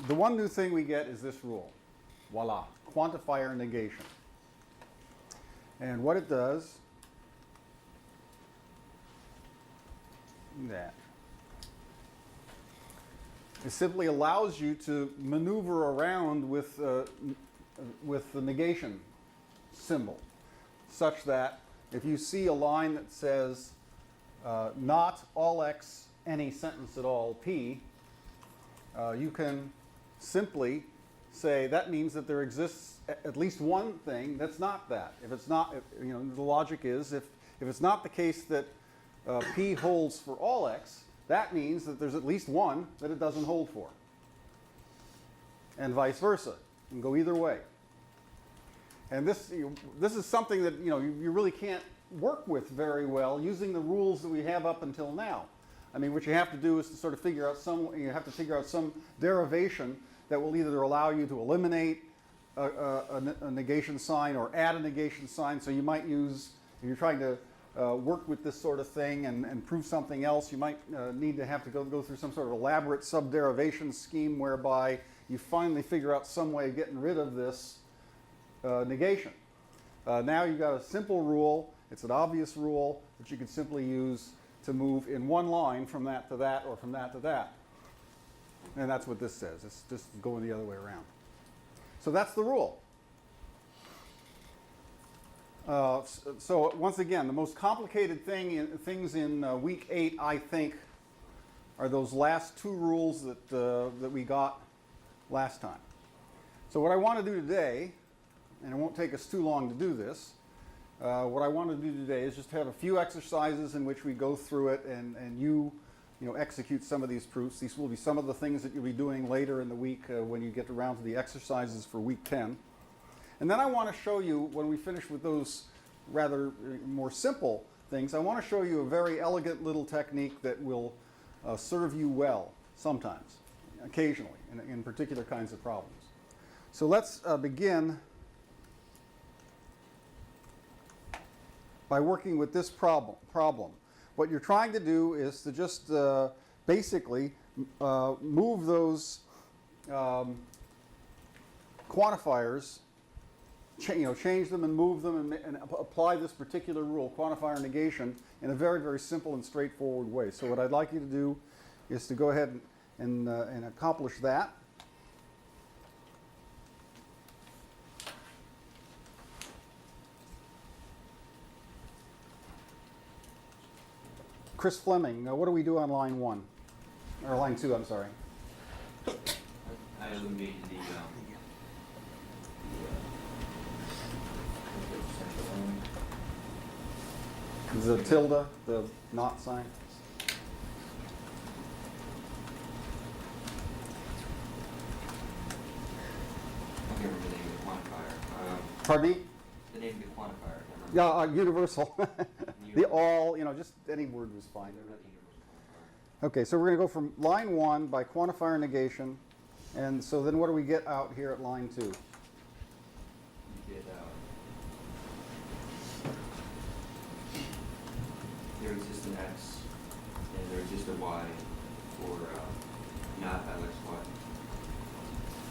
The one new thing we get is this rule. Voila, quantifier negation. And what it does, it simply allows you to maneuver around with the negation symbol, such that if you see a line that says not all x, any sentence at all p, you can simply say that means that there exists at least one thing that's not that. If it's not, the logic is if it's not the case that p holds for all x, that means that there's at least one that it doesn't hold for. And vice versa. You can go either way. And this is something that you really can't work with very well using the rules that we have up until now. I mean, what you have to do is to sort of figure out some derivation that will either allow you to eliminate a negation sign or add a negation sign. So you might use, if you're trying to work with this sort of thing and prove something else, you might need to have to go through some sort of elaborate subderivation scheme whereby you finally figure out some way of getting rid of this negation. Now you've got a simple rule. It's an obvious rule that you can simply use to move in one line from that to that or from that to that. And that's what this says. It's just going the other way around. So that's the rule. So once again, the most complicated things in week 8, I think, are those last two rules that we got last time. So what I want to do today, and it won't take us too long to do this, what I want to do today is just have a few exercises in which we go through it and you execute some of these proofs. These will be some of the things that you'll be doing later in the week when you get around to the exercises for week 10. And then I want to show you, when we finish with those rather more simple things, I want to show you a very elegant little technique that will serve you well sometimes, occasionally, in particular kinds of problems. So let's begin by working with this problem. What you're trying to do is to just basically move those quantifiers, change them and move them and apply this particular rule, quantifier negation, in a very, very simple and straightforward way. So what I'd like you to do is to go ahead and accomplish that. Chris Fleming, what do we do on line 1? Or line 2, I'm sorry. I eliminated the tilde, the not sign. I can't remember the name of the quantifier. Pardon me? The name of the quantifier. Yeah, universal. The all, just any word was fine. Okay, so we're going to go from line 1 by quantifier negation. And so then what do we get out here at line 2? You get there exists an x and there exists a y for not LXY.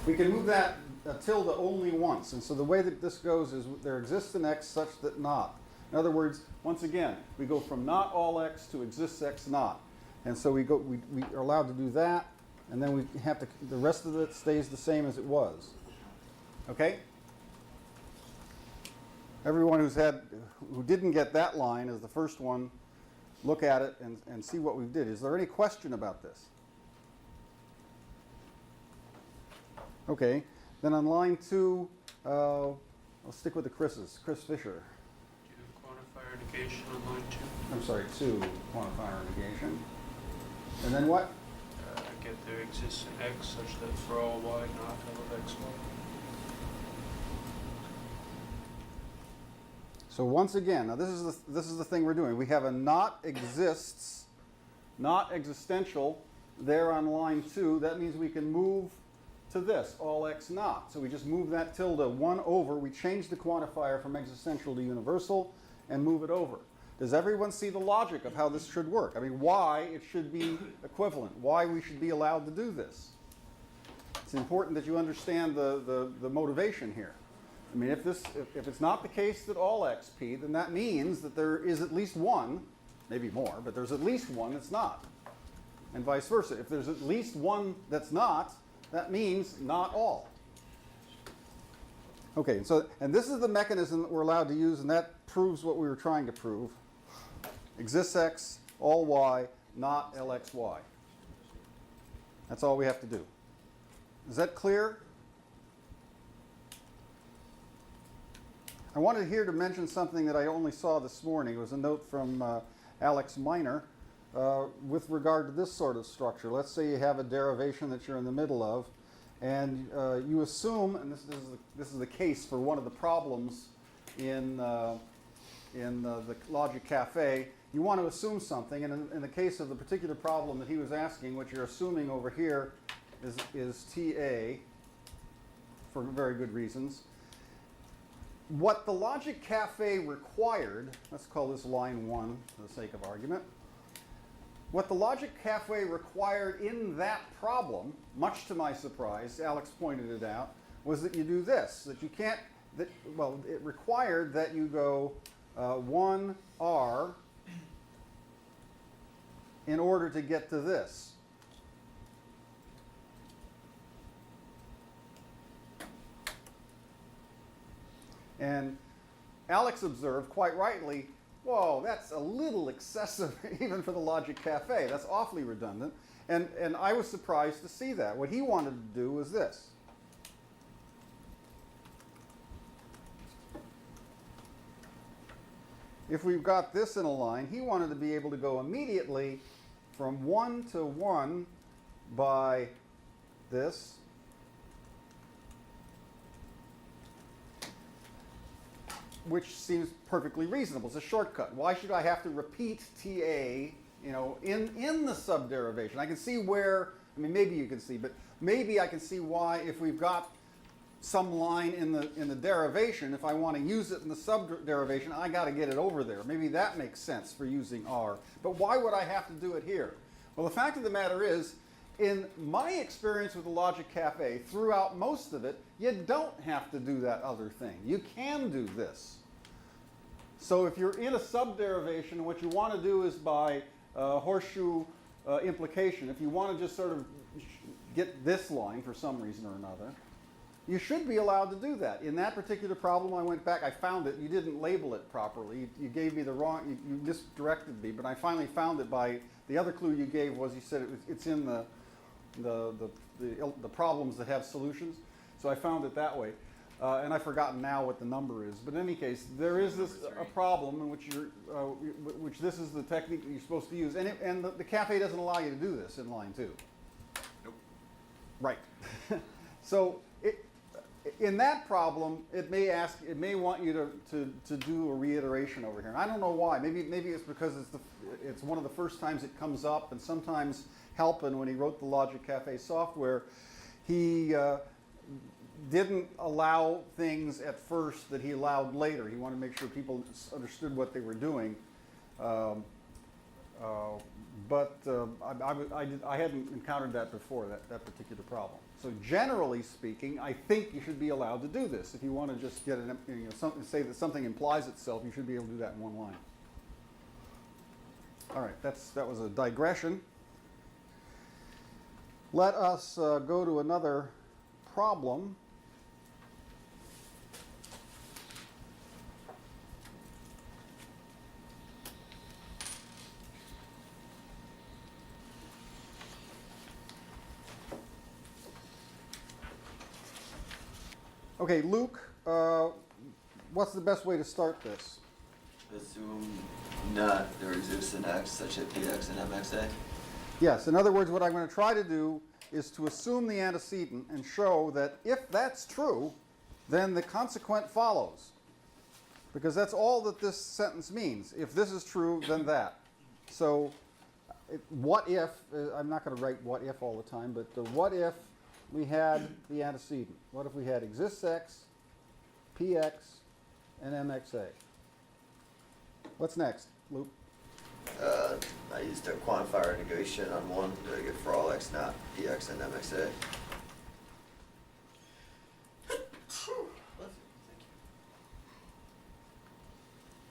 We can move that tilde only once. And so the way that this goes is there exists an x such that not. In other words, once again, we go from not all x to exists x not. And so we are allowed to do that, and then we have to, the rest of it stays the same as it was. Okay? Everyone who didn't get that line as the first one, look at it and see what we did. Is there any question about this? Okay, then on line 2, I'll stick with the Chris's. Chris Fisher. Do quantifier negation on line 2. I'm sorry, 2, quantifier negation. And then what? Get there exists an x such that for all y not L of xy. So once again, now this is the thing we're doing. We have a not exists, not existential there on line 2. That means we can move to this, all x not. So we just move that tilde 1 over. We change the quantifier from existential to universal and move it over. Does everyone see the logic of how this should work? I mean, why it should be equivalent, why we should be allowed to do this. It's important that you understand the motivation here. I mean, if it's not the case that all xp, then that means that there is at least one, maybe more, but there's at least one that's not. And vice versa. If there's at least one that's not, that means not all. Okay, and this is the mechanism that we're allowed to use, and that proves what we were trying to prove. Exists x, all y, not lxy. That's all we have to do. Is that clear? I wanted here to mention something that I only saw this morning. It was a note from Alex Miner with regard to this sort of structure. Let's say you have a derivation that you're in the middle of, and you assume, and this is the case for one of the problems in the Logic Cafe, you want to assume something, and in the case of the particular problem that he was asking, what you're assuming over here is TA, for very good reasons. What the Logic Cafe required, let's call this line 1 for the sake of argument, what the Logic Cafe required in that problem, much to my surprise, Alex pointed it out, was that you do this, that you can't, well, it required that you go 1R in order to get to this. And Alex observed, quite rightly, whoa, that's a little excessive even for the Logic Cafe. That's awfully redundant. And I was surprised to see that. What he wanted to do was this. If we've got this in a line, he wanted to be able to go immediately from 1 to 1 by this. Which seems perfectly reasonable. It's a shortcut. Why should I have to repeat TA, in the subderivation? I can see where, I mean, maybe you can see, but maybe I can see why if we've got some line in the derivation, if I want to use it in the subderivation, I got to get it over there. Maybe that makes sense for using R. But why would I have to do it here? Well, the fact of the matter is, in my experience with the Logic Cafe, throughout most of it, you don't have to do that other thing. You can do this. So if you're in a subderivation, what you want to do is by horseshoe implication, if you want to just sort of get this line for some reason or another, you should be allowed to do that. In that particular problem, I went back, I found it, you didn't label it properly. You gave me the wrong, you misdirected me, but I finally found it by, the other clue you gave was you said it's in the problems that have solutions. So I found it that way. And I've forgotten now what the number is. But in any case, there is a problem in which which this is the technique that you're supposed to use. And the cafe doesn't allow you to do this in line 2. Nope. Right. So in that problem, it may want you to do a reiteration over here. And I don't know why. Maybe it's because it's one of the first times it comes up, and sometimes Halpin, when he wrote the Logic Cafe software, he didn't allow things at first that he allowed later. He wanted to make sure people understood what they were doing. But I hadn't encountered that before, that particular problem. So generally speaking, I think you should be allowed to do this. If you want to just get say that something implies itself, you should be able to do that in one line. All right, that was a digression. Let us go to another problem. Okay, Luke, what's the best way to start this? Assume not there exists an X such that PX and MXA. Yes, in other words, what I'm going to try to do is to assume the antecedent and show that if that's true, then the consequent follows. Because that's all that this sentence means. If this is true, then that. So, what if, I'm not going to write what if all the time, but what if we had the antecedent? What if we had exists X, PX, and MXA? What's next, Luke? I used a quantifier negation on one to get for all X not PX and MXA.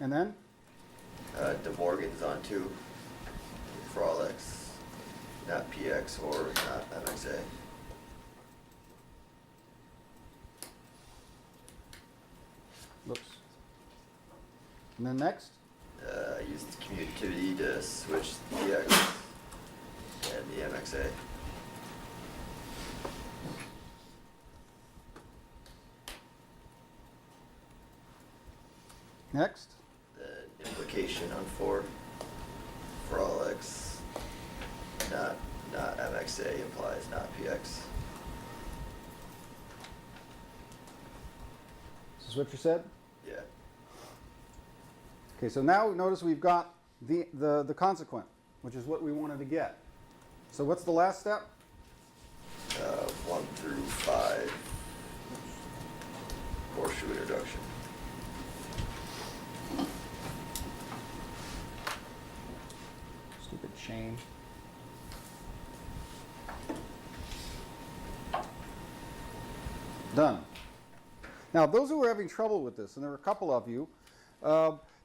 And then? De Morgan's on two for all X not PX or not MXA. Whoops. And then next? I used commutativity to switch the PX and the MXA. Next? The implication on four for all X not MXA implies not PX. Is this what you said? Yeah. Okay, so now notice we've got the consequent, which is what we wanted to get. So what's the last step? 1 through 5 horseshoe introduction. Stupid chain. Done. Now, those who are having trouble with this, and there are a couple of you,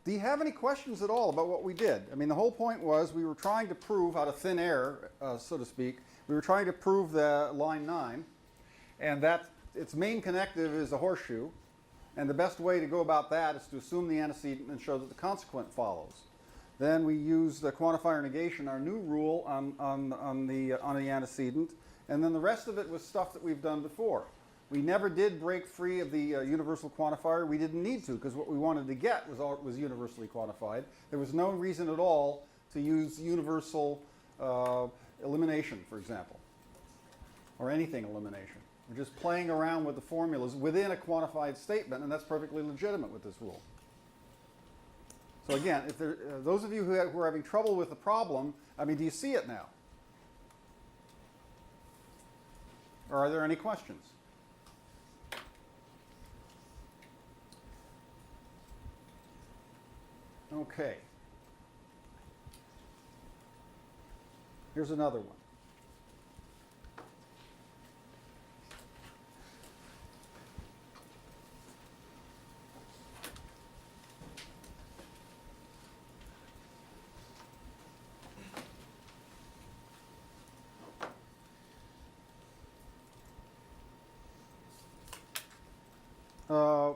do you have any questions at all about what we did? I mean, the whole point was we were trying to prove out of thin air, so to speak, we were trying to prove the line 9, and that its main connective is a horseshoe, and the best way to go about that is to assume the antecedent and show that the consequent follows. Then we use the quantifier negation, our new rule on the antecedent, and then the rest of it was stuff that we've done before. We never did break free of the universal quantifier. We didn't need to, because what we wanted to get was universally quantified. There was no reason at all to use universal elimination, for example, or anything elimination. We're just playing around with the formulas within a quantified statement, and that's perfectly legitimate with this rule. So again, if there, those of you who are having trouble with the problem, I mean, do you see it now? Or are there any questions? Okay. Here's another one.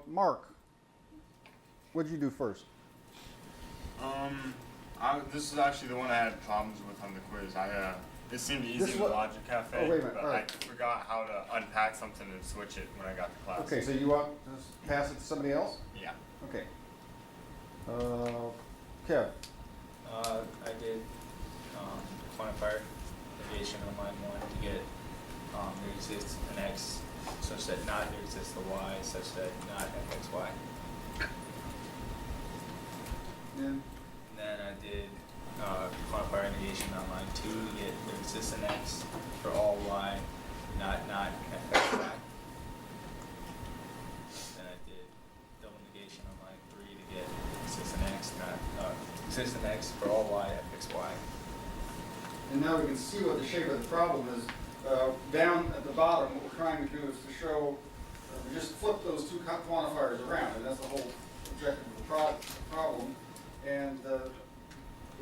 Mark, what did you do first? This is actually the one I had problems with on the quiz. It seemed easy This in the what- Logic Cafe, Oh, wait a minute, but all right. I forgot how to unpack something and switch it when I got to class. Okay, so you want to pass it to somebody else? Yeah. Okay. Kev, I did quantifier negation on line 1 to get there exists an x such that not there exists a y such that not fxy. and And then I did quantifier negation on line 2 to get there exists an x for all y not fxy. Then I did double negation on line 3 to get exists an x exists an x for all y fxy. and now we can see what the shape of the problem is. Down at the bottom, what we're trying to do is to show, we just flip those two quantifiers around, and that's the whole objective of the problem. And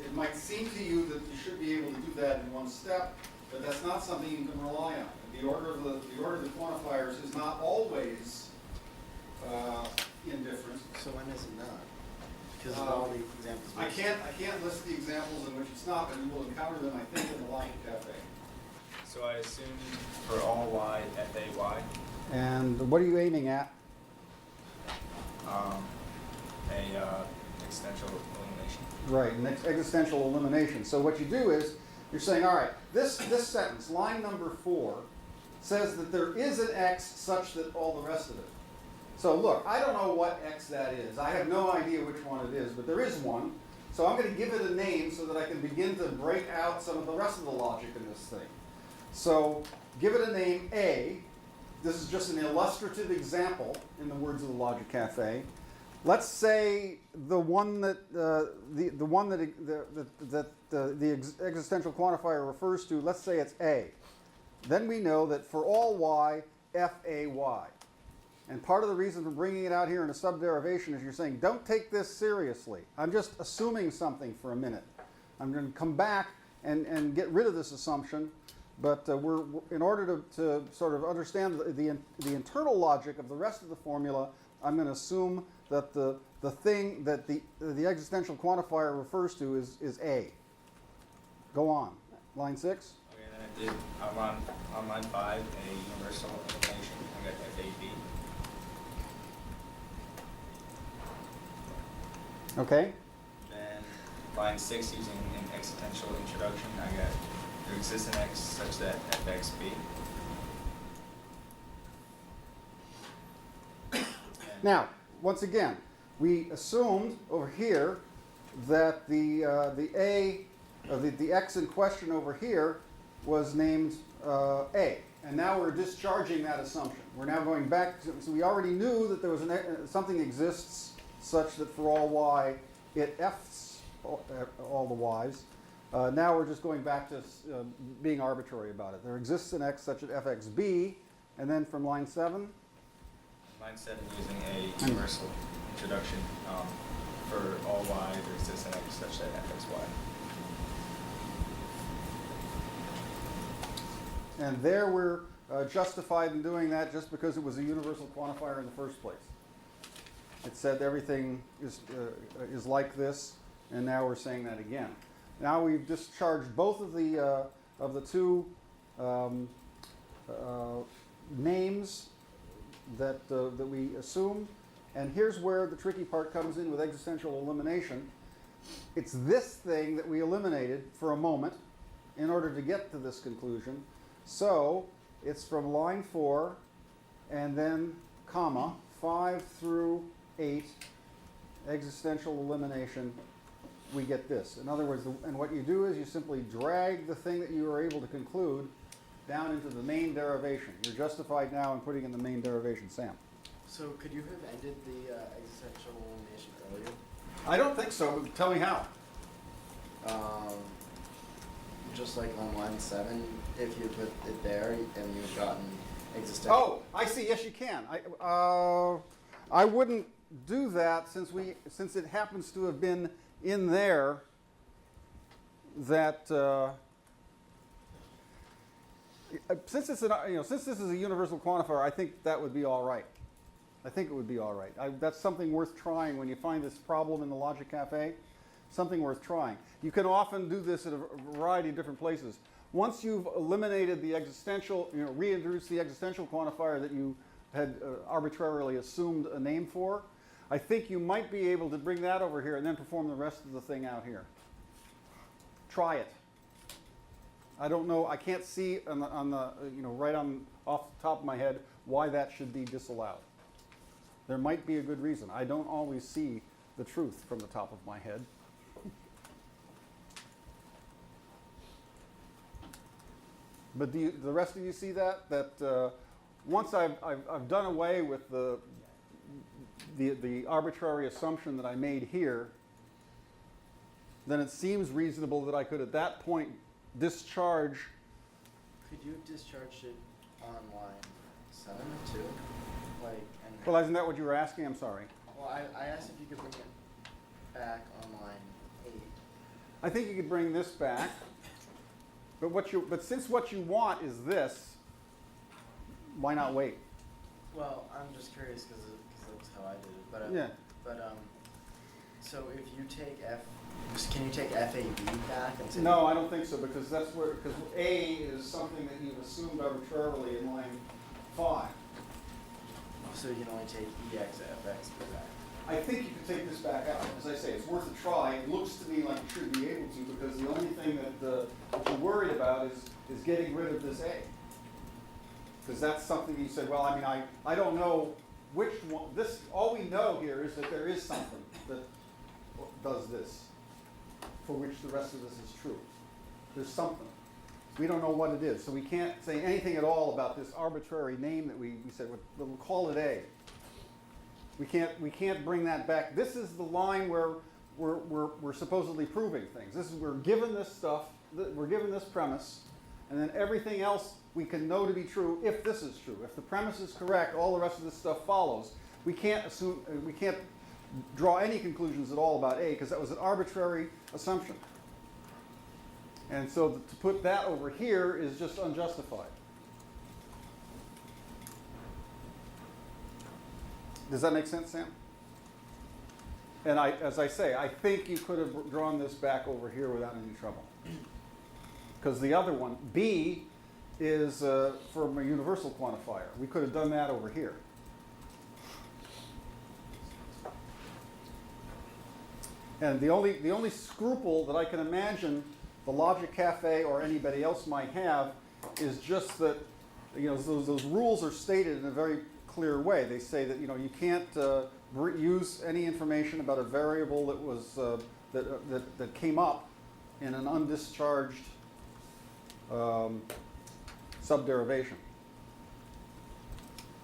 it might seem to you that you should be able to do that in one step, but that's not something you can rely on. The order of the quantifiers is not always indifferent. So when is it not? Because of all the examples. I can't list the examples in which it's not, but you will encounter them, I think, in the Logic Cafe. So I assumed for all y fay. And what are you aiming at existential elimination. Right, an existential elimination. So what you do is, you're saying, all right, this sentence, line number 4, says that there is an x such that all the rest of it. So look, I don't know what x that is. I have no idea which one it is, but there is one. So I'm going to give it a name so that I can begin to break out some of the rest of the logic in this thing. So give it a name A. This is just an illustrative example, in the words of the Logic Cafe. Let's say the one that the existential quantifier refers to, let's say it's A. Then we know that for all y, f(a) y. And part of the reason for bringing it out here in a subderivation is you're saying, don't take this seriously. I'm just assuming something for a minute. I'm going to come back and get rid of this assumption. But in order to sort of understand the internal logic of the rest of the formula, I'm going to assume that the thing that the existential quantifier refers to is A. Go on. Line 6. Okay, then I did on line 5 a universal elimination. I got FAB. Okay. Then line 6 using an existential introduction. I got there exists an x such that fxb. Now, once again, we assumed over here that the x in question over here was named A, and now we're discharging that assumption. We're now going back to, so we already knew that there was something exists such that for all y it f's all the y's. Now we're just going back to being arbitrary about it. There exists an x such that fxb, and then from line 7. Line 7 using a universal introduction for all y, there exists an x such that fxy. And there we're justified in doing that just because it was a universal quantifier in the first place. It said everything is like this, and now we're saying that again. Now we've discharged both of the two names that we assumed, and here's where the tricky part comes in with existential elimination. It's this thing that we eliminated for a moment in order to get to this conclusion. So it's from line 4 and then comma 5 through 8 existential elimination. We get this. In other words, and what you do is you simply drag the thing that you were able to conclude down into the main derivation. You're justified now in putting in the main derivation, Sam. So could you have ended the existential elimination earlier? I don't think so, but tell me how. Just like on line 7, if you put it there and you've gotten existential. Oh, I see. Yes, you can. I wouldn't do that since it happens to have been in there that since this is a universal quantifier, I think that would be all right. I think it would be all right. That's something worth trying when you find this problem in the Logic Cafe. Something worth trying. You can often do this at a variety of different places. Once you've eliminated the existential, reintroduced the existential quantifier that you had arbitrarily assumed a name for, I think you might be able to bring that over here and then perform the rest of the thing out here. Try it. I don't know. I can't see right off the top of my head why that should be disallowed. There might be a good reason. I don't always see the truth from the top of my head. But the rest of you see that? That once I've done away with the arbitrary assumption that I made here, then it seems reasonable that I could at that point discharge. Could you have discharged it on line 7 too? Well, isn't that what you were asking? I'm sorry. Well, I asked if you could bring it back on line 8. I think you could bring this back. But since what you want is this, why not wait? Well, I'm just curious because that's how I did it. But Yeah. So if you take can you take FAB back and say? No, I don't think so, because A is something that you've assumed arbitrarily in line 5. So you can only take EX FX back. I think you could take this back out. As I say, it's worth a try. It looks to me like you should be able to, because the only thing that you're worried about is getting rid of this A. Because that's something you said, well, I mean, I don't know which one, all we know here is that there is something that does this, for which the rest of this is true. There's something. We don't know what it is, so we can't say anything at all about this arbitrary name that we said, we'll call it A. We can't bring that back. This is the line where we're supposedly proving things. We're given this stuff, we're given this premise, and then everything else we can know to be true if this is true. If the premise is correct, all the rest of this stuff follows. We can't draw any conclusions at all about A, because that was an arbitrary assumption. And so to put that over here is just unjustified. Does that make sense, Sam? And as I say, I think you could have drawn this back over here without any trouble. Because the other one, B, is from a universal quantifier. We could have done that over here. And the only scruple that I can imagine the Logic Cafe or anybody else might have is just that, you know, those rules are stated in a very clear way. They say that, you know, you can't use any information about a variable that was that came up in an undischarged subderivation.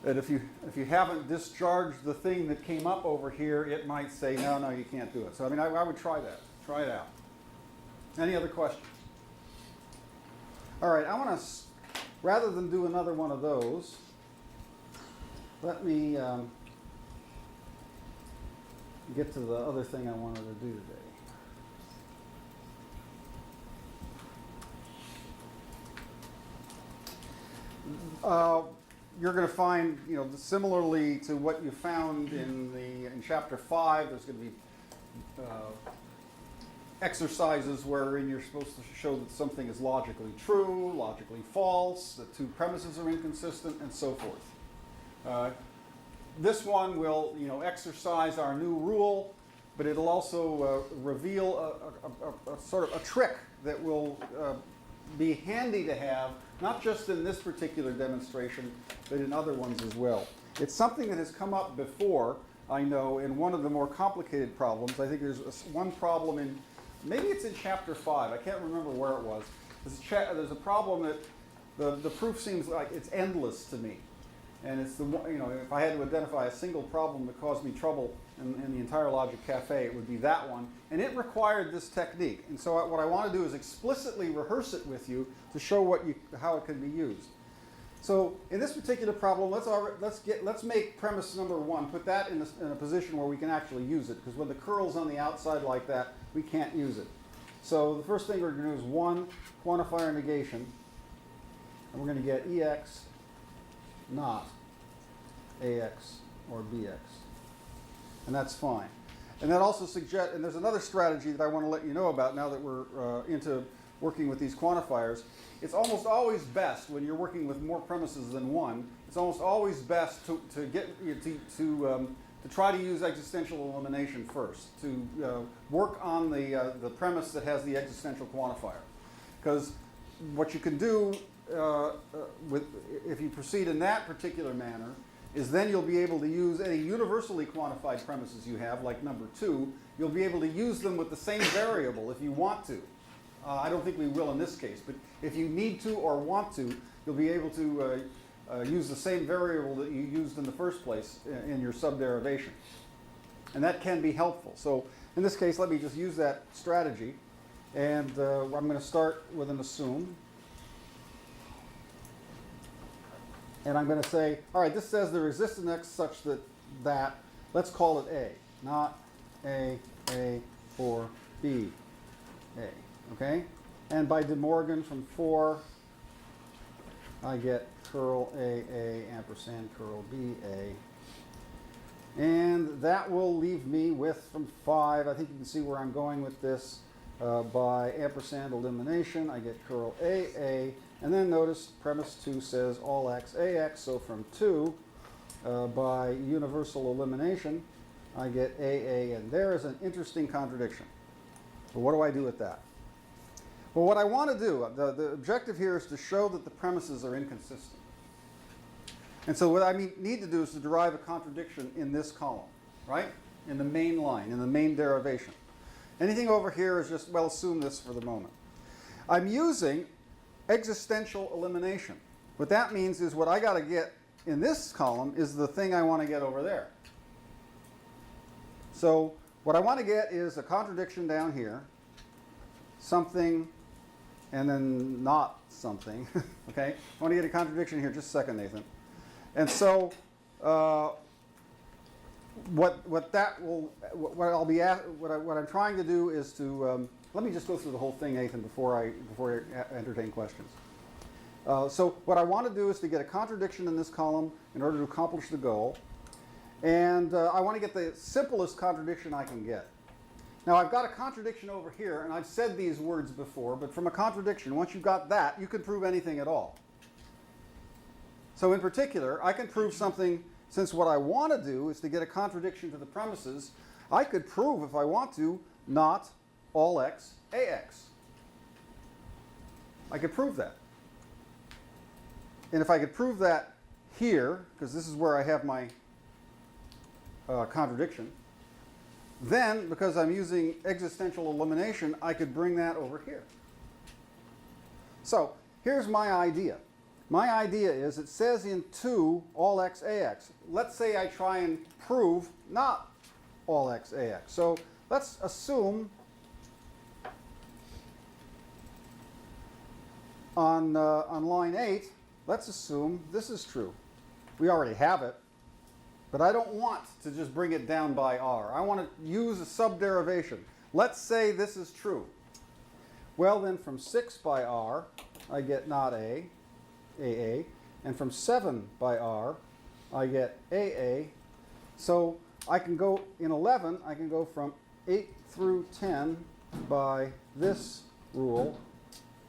And if you haven't discharged the thing that came up over here, it might say, no, you can't do it. So I mean, I would try that. Try it out. Any other questions? All right, I want to, rather than do another one of those, let me get to the other thing I wanted to do today. You're going to find, you know, similarly to what you found in chapter 5, there's going to be exercises wherein you're supposed to show that something is logically true, logically false, that two premises are inconsistent, and so forth. This one will, you know, exercise our new rule, but it'll also reveal a sort of a trick that will be handy to have, not just in this particular demonstration, but in other ones as well. It's something that has come up before, I know, in one of the more complicated problems. I think there's one problem in, maybe it's in chapter 5, I can't remember where it was. There's a problem that the proof seems like it's endless to me. And it's the one, you know, if I had to identify a single problem that caused me trouble in the entire Logic Cafe, it would be that one. And it required this technique. And so what I want to do is explicitly rehearse it with you to show how it can be used. So in this particular problem, let's make premise number 1, put that in a position where we can actually use it. Because when the curl's on the outside like that, we can't use it. So the first thing we're going to do is 1 quantifier negation. And we're going to get EX not AX or BX. And that's fine. And that also suggests, and there's another strategy that I want to let you know about now that we're into working with these quantifiers. It's almost always best when you're working with more premises than one, it's almost always best to try to use existential elimination first, to work on the premise that has the existential quantifier. Because what you can do if you proceed in that particular manner is then you'll be able to use any universally quantified premises you have, like number 2. You'll be able to use them with the same variable if you want to. I don't think we will in this case, but if you need to or want to, you'll be able to use the same variable that you used in the first place in your subderivation. And that can be helpful. So in this case, let me just use that strategy. And I'm going to start with an assume. And I'm going to say, all right, this says there exists an X such that, let's call it A. Not A, or B, A. Okay? And by De Morgan from 4, I get curl A, ampersand curl B, A. And that will leave me with, from 5, I think you can see where I'm going with this, by ampersand elimination, I get curl A. And then notice premise 2 says all x AX, so from 2, by universal elimination, I get AA, and there is an interesting contradiction. But what do I do with that? Well, what I want to do, the objective here is to show that the premises are inconsistent. And so what I need to do is to derive a contradiction in this column, right? In the main line, in the main derivation. Anything over here is just, well, assume this for the moment. I'm using existential elimination. What that means is what I got to get in this column is the thing I want to get over there. So what I want to get is a contradiction down here, something, and then not something. Okay? I want to get a contradiction here. Just a second, Nathan. And so what I'm trying to do is to let me just go through the whole thing, Nathan, before I entertain questions. So what I want to do is to get a contradiction in this column in order to accomplish the goal, and I want to get the simplest contradiction I can get. Now I've got a contradiction over here, and I've said these words before, but from a contradiction, once you've got that, you can prove anything at all. So in particular, I can prove something, since what I want to do is to get a contradiction to the premises, I could prove, if I want to, not all x, ax. I could prove that. And if I could prove that here, because this is where I have my contradiction, then, because I'm using existential elimination, I could bring that over here. So here's my idea. My idea is, it says in 2 all x ax. Let's say I try and prove not all x ax. So let's assume on line 8, let's assume this is true. We already have it, but I don't want to just bring it down by r. I want to use a subderivation. Let's say this is true. Well, then from 6 by r, I get not a, AA, and from 7 by r, I get AA. So I can go, in 11, I can go from 8 through 10 by this rule.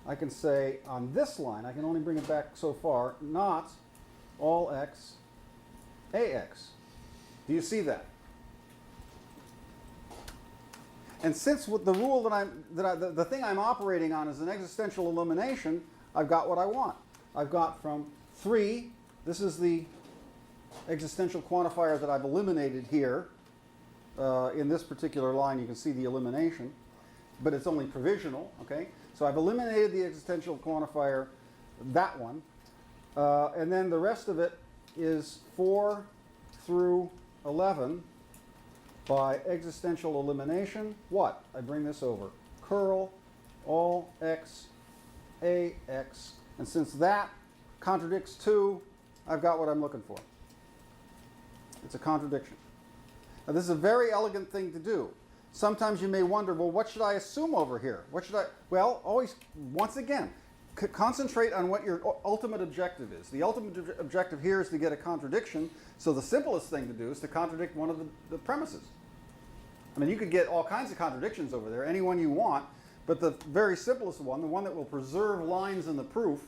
I can say on this line, I can only bring it back so far, not all x, ax. Do you see that? And since the rule the thing I'm operating on is an existential elimination, I've got what I want. I've got from 3, this is the existential quantifier that I've eliminated here. In this particular line, you can see the elimination, but it's only provisional, okay? So I've eliminated the existential quantifier, that one, and then the rest of it is 4 through 11 by existential elimination. What? I bring this over. Curl all x, ax. And since that contradicts 2, I've got what I'm looking for. It's a contradiction. Now, this is a very elegant thing to do. Sometimes you may wonder, well, what should I assume over here? What should I? Well, always, once again, concentrate on what your ultimate objective is. The ultimate objective here is to get a contradiction, so the simplest thing to do is to contradict one of the premises. I mean, you could get all kinds of contradictions over there, any one you want, but the very simplest one, the one that will preserve lines in the proof,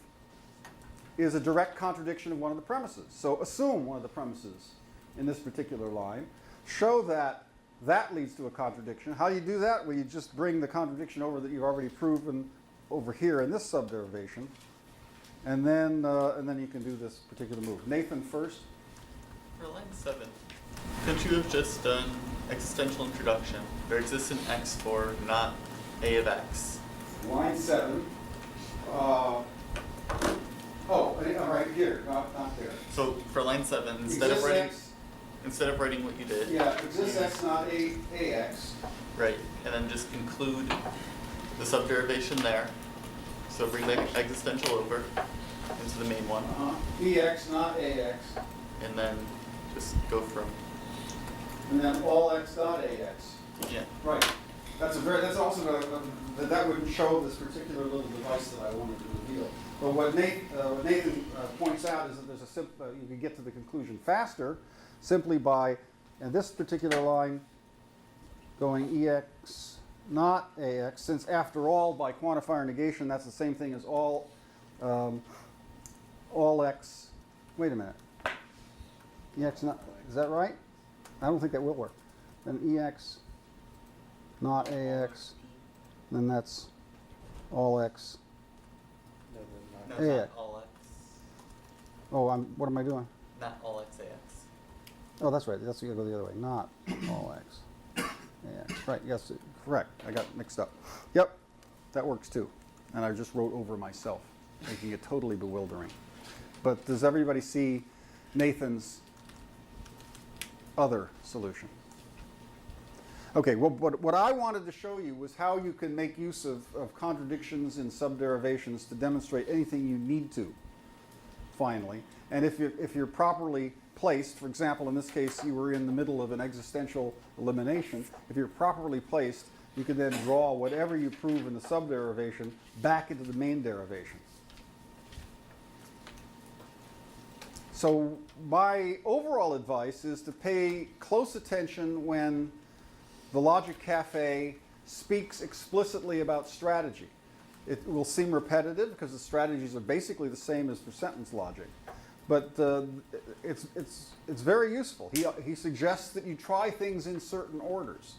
is a direct contradiction of one of the premises. So assume one of the premises in this particular line. Show that that leads to a contradiction. How do you do that? Well, you just bring the contradiction over that you've already proven over here in this subderivation, and then you can do this particular move. Nathan first. For line 7, couldn't you have just done existential introduction? There exists an x for not a of x. Line 7. Right here, not there. So for line 7, instead of writing what you did, Yeah, exists x not ax. right, and then just include the subderivation there. So bring the existential over into the main one, Ex not ax, and then just go from, and then all x dot ax. yeah. Right. That's also that would show this particular little device that I wanted to reveal. But what Nathan points out is that there's you can get to the conclusion faster simply by, in this particular line, going ex not ax, since after all, by quantifier negation, that's the same thing as all x. Wait a minute. Ex not, is that right? I don't think that will work. then EX, not AX, then that's all X. No, No, then Yeah. not all X. Oh, what am I doing? Not all XAX. Oh, that's right. That's you gotta go the other way. Not all X. AX. Right. Yes. Correct. I got mixed up. Yep. That works too. And I just wrote over myself, making it totally bewildering. But does everybody see Nathan's other solution? Okay, well, what I wanted to show you was how you can make use of contradictions in subderivations to demonstrate anything you need to, finally. And if you're properly placed, for example, in this case, you were in the middle of an existential elimination. If you're properly placed, you can then draw whatever you prove in the subderivation back into the main derivation. So my overall advice is to pay close attention when the Logic Cafe speaks explicitly about strategy. It will seem repetitive because the strategies are basically the same as for sentence logic, but it's very useful. He suggests that you try things in certain orders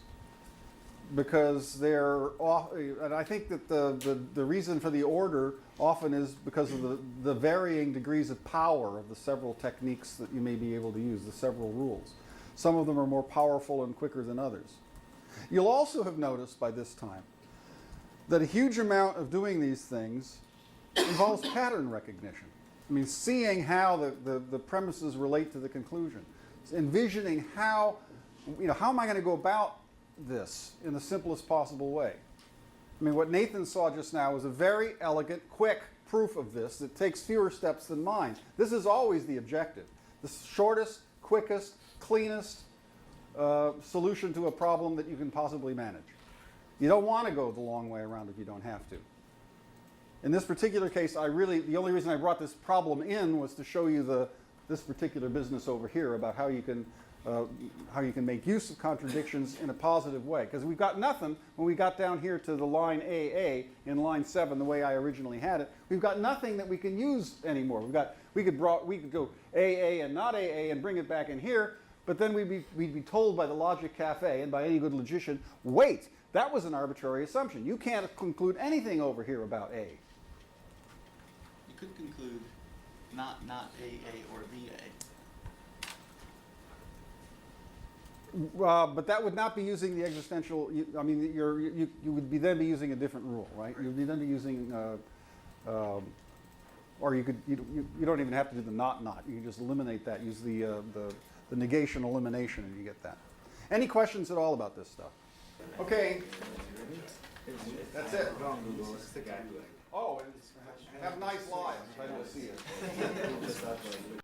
because they're off, and I think that the reason for the order often is because of the varying degrees of power of the several techniques that you may be able to use, the several rules. Some of them are more powerful and quicker than others. You'll also have noticed by this time that a huge amount of doing these things involves pattern recognition. I mean, seeing how the premises relate to the conclusion. It's envisioning how am I going to go about this in the simplest possible way. I mean, what Nathan saw just now was a very elegant, quick proof of this that takes fewer steps than mine. This is always the objective. The shortest, quickest, cleanest solution to a problem that you can possibly manage. You don't want to go the long way around if you don't have to. In this particular case, the only reason I brought this problem in was to show you this particular business over here about how you can make use of contradictions in a positive way. Because we've got nothing when we got down here to the line AA in line 7, the way I originally had it. We've got nothing that we can use anymore. We could go AA and not AA and bring it back in here. But then we'd be told by the Logic Cafe and by any good logician, wait, that was an arbitrary assumption. You can't conclude anything over here about A. You could conclude not AA or BA. But that would not be using the existential. You would then be using a different rule, right? You would then be using, or you don't even have to do the not. You can just eliminate that. Use the negation elimination, and you get that. Any questions at all about this stuff? Okay, that's it. Oh, and have nice lives if I don't see it.